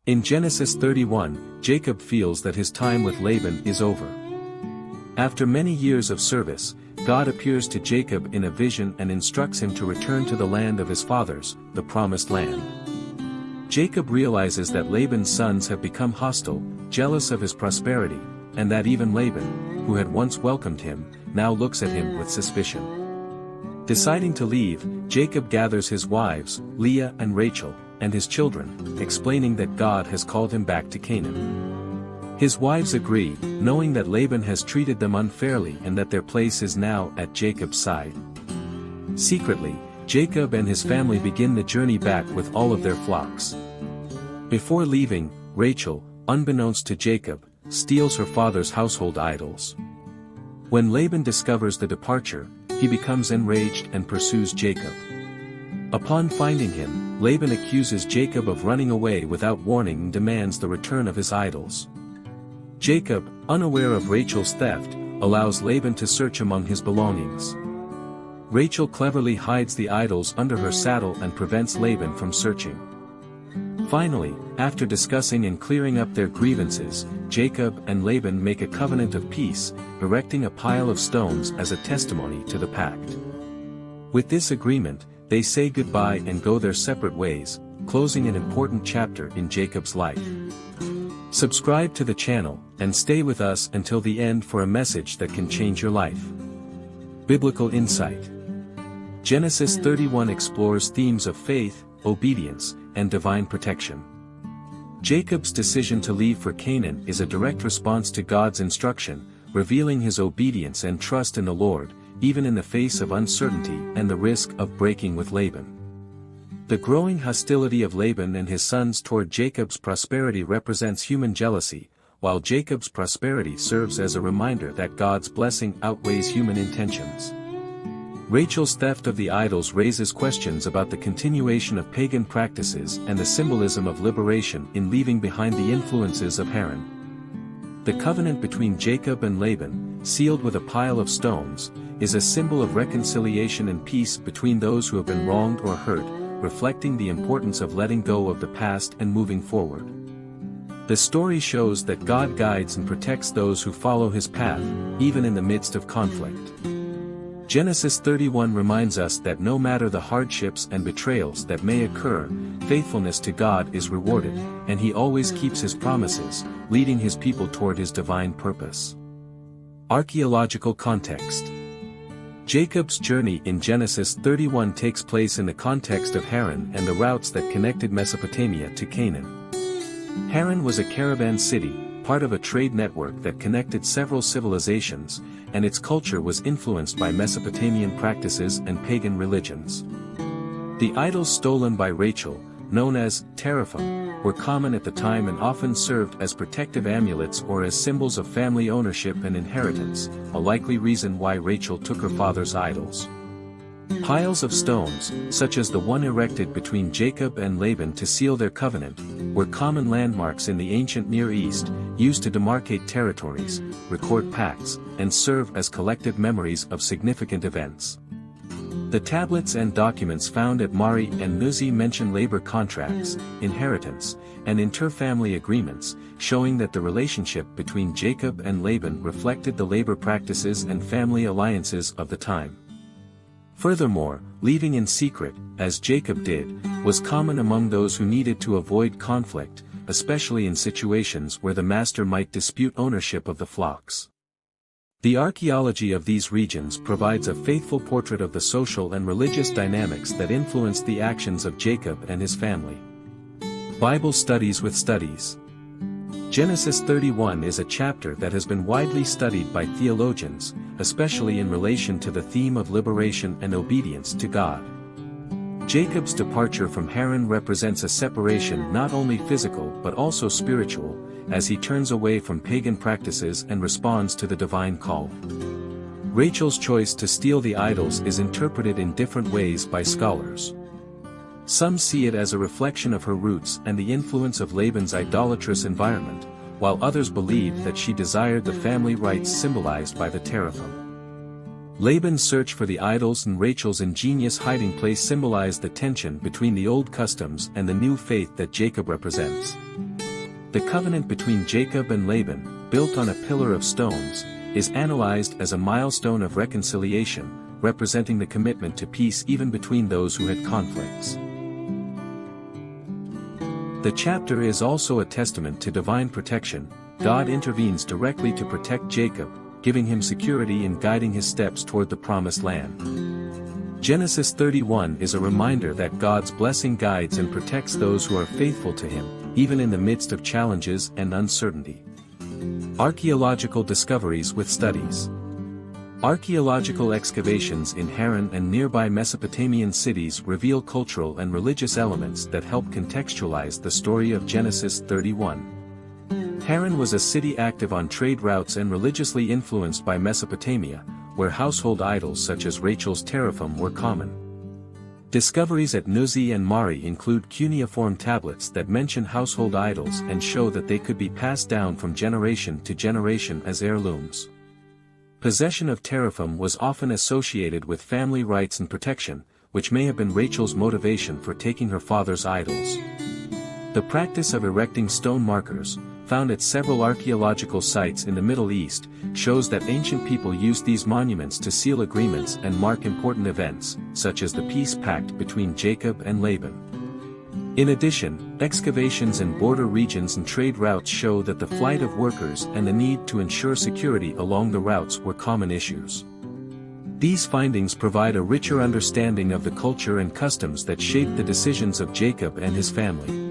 In Genesis 31, Jacob feels that his time with Laban is over. After many years of service, God appears to Jacob in a vision and instructs him to return to the land of his fathers, the Promised Land. Jacob realizes that Laban's sons have become hostile, jealous of his prosperity, and that even Laban, who had once welcomed him, now looks at him with suspicion. Deciding to leave, Jacob gathers his wives, Leah and Rachel, and his children, explaining that God has called him back to Canaan. His wives agree, knowing that Laban has treated them unfairly and that their place is now at Jacob's side. Secretly, Jacob and his family begin the journey back with all of their flocks. Before leaving, Rachel, unbeknownst to Jacob, steals her father's household idols. When Laban discovers the departure, he becomes enraged and pursues Jacob. Upon finding him, Laban accuses Jacob of running away without warning and demands the return of his idols. Jacob, unaware of Rachel's theft, allows Laban to search among his belongings. Rachel cleverly hides the idols under her saddle and prevents Laban from searching. Finally, after discussing and clearing up their grievances, Jacob and Laban make a covenant of peace, erecting a pile of stones as a testimony to the pact. With this agreement, they say goodbye and go their separate ways, closing an important chapter in Jacob's life. Subscribe to the channel, and stay with us until the end for a message that can change your life. Biblical Insight. Genesis 31 explores themes of faith, obedience, and divine protection. Jacob's decision to leave for Canaan is a direct response to God's instruction, revealing his obedience and trust in the Lord, even in the face of uncertainty and the risk of breaking with Laban. The growing hostility of Laban and his sons toward Jacob's prosperity represents human jealousy, while Jacob's prosperity serves as a reminder that God's blessing outweighs human intentions. Rachel's theft of the idols raises questions about the continuation of pagan practices and the symbolism of liberation in leaving behind the influences of Haran. The covenant between Jacob and Laban, sealed with a pile of stones, is a symbol of reconciliation and peace between those who have been wronged or hurt, reflecting the importance of letting go of the past and moving forward. The story shows that God guides and protects those who follow his path, even in the midst of conflict. Genesis 31 reminds us that no matter the hardships and betrayals that may occur, faithfulness to God is rewarded, and he always keeps his promises, leading his people toward his divine purpose. Archaeological context. Jacob's journey in Genesis 31 takes place in the context of Haran and the routes that connected Mesopotamia to Canaan. Haran was a caravan city, part of a trade network that connected several civilizations, and its culture was influenced by Mesopotamian practices and pagan religions. The idols stolen by Rachel, known as teraphim, were common at the time and often served as protective amulets or as symbols of family ownership and inheritance, a likely reason why Rachel took her father's idols. Piles of stones, such as the one erected between Jacob and Laban to seal their covenant, were common landmarks in the ancient Near East, used to demarcate territories, record pacts, and serve as collective memories of significant events. The tablets and documents found at Mari and Nuzi mention labor contracts, inheritance, and inter-family agreements, showing that the relationship between Jacob and Laban reflected the labor practices and family alliances of the time. Furthermore, leaving in secret, as Jacob did, was common among those who needed to avoid conflict, especially in situations where the master might dispute ownership of the flocks. The archaeology of these regions provides a faithful portrait of the social and religious dynamics that influenced the actions of Jacob and his family. Bible Studies with Studies. Genesis 31 is a chapter that has been widely studied by theologians, especially in relation to the theme of liberation and obedience to God. Jacob's departure from Haran represents a separation not only physical but also spiritual, as he turns away from pagan practices and responds to the divine call. Rachel's choice to steal the idols is interpreted in different ways by scholars. Some see it as a reflection of her roots and the influence of Laban's idolatrous environment, while others believe that she desired the family rights symbolized by the teraphim. Laban's search for the idols and Rachel's ingenious hiding place symbolize the tension between the old customs and the new faith that Jacob represents. The covenant between Jacob and Laban, built on a pillar of stones, is analyzed as a milestone of reconciliation, representing the commitment to peace even between those who had conflicts. The chapter is also a testament to divine protection. God intervenes directly to protect Jacob, giving him security and guiding his steps toward the promised land. Genesis 31 is a reminder that God's blessing guides and protects those who are faithful to him, even in the midst of challenges and uncertainty. Archaeological discoveries with studies. Archaeological excavations in Haran and nearby Mesopotamian cities reveal cultural and religious elements that help contextualize the story of Genesis 31. Haran was a city active on trade routes and religiously influenced by Mesopotamia, where household idols such as Rachel's teraphim were common. Discoveries at Nuzi and Mari include cuneiform tablets that mention household idols and show that they could be passed down from generation to generation as heirlooms. Possession of teraphim was often associated with family rights and protection, which may have been Rachel's motivation for taking her father's idols. The practice of erecting stone markers, found at several archaeological sites in the Middle East, shows that ancient people used these monuments to seal agreements and mark important events, such as the peace pact between Jacob and Laban. In addition, excavations in border regions and trade routes show that the flight of workers and the need to ensure security along the routes were common issues. These findings provide a richer understanding of the culture and customs that shaped the decisions of Jacob and his family.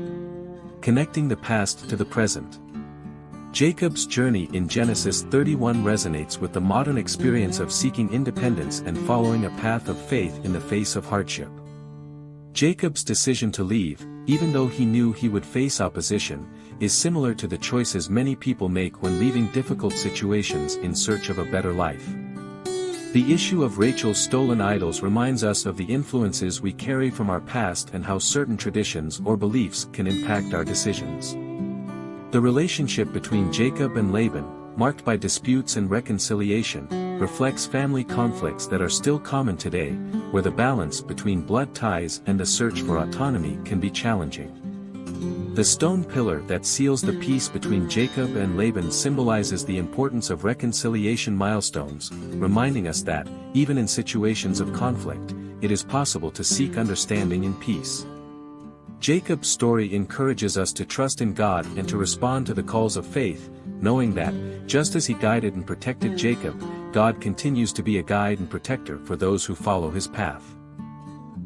Connecting the past to the present. Jacob's journey in Genesis 31 resonates with the modern experience of seeking independence and following a path of faith in the face of hardship. Jacob's decision to leave, even though he knew he would face opposition, is similar to the choices many people make when leaving difficult situations in search of a better life. The issue of Rachel's stolen idols reminds us of the influences we carry from our past and how certain traditions or beliefs can impact our decisions. The relationship between Jacob and Laban, marked by disputes and reconciliation, reflects family conflicts that are still common today, where the balance between blood ties and the search for autonomy can be challenging. The stone pillar that seals the peace between Jacob and Laban symbolizes the importance of reconciliation milestones, reminding us that, even in situations of conflict, it is possible to seek understanding in peace. Jacob's story encourages us to trust in God and to respond to the calls of faith, knowing that, just as he guided and protected Jacob, God continues to be a guide and protector for those who follow his path.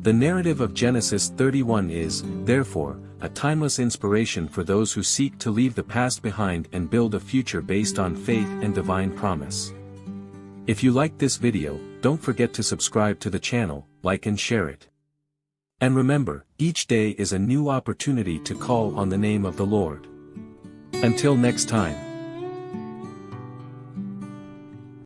The narrative of Genesis 31 is, therefore, a timeless inspiration for those who seek to leave the past behind and build a future based on faith and divine promise. If you liked this video, don't forget to subscribe to the channel, like and share it. And remember, each day is a new opportunity to call on the name of the Lord. Until next time.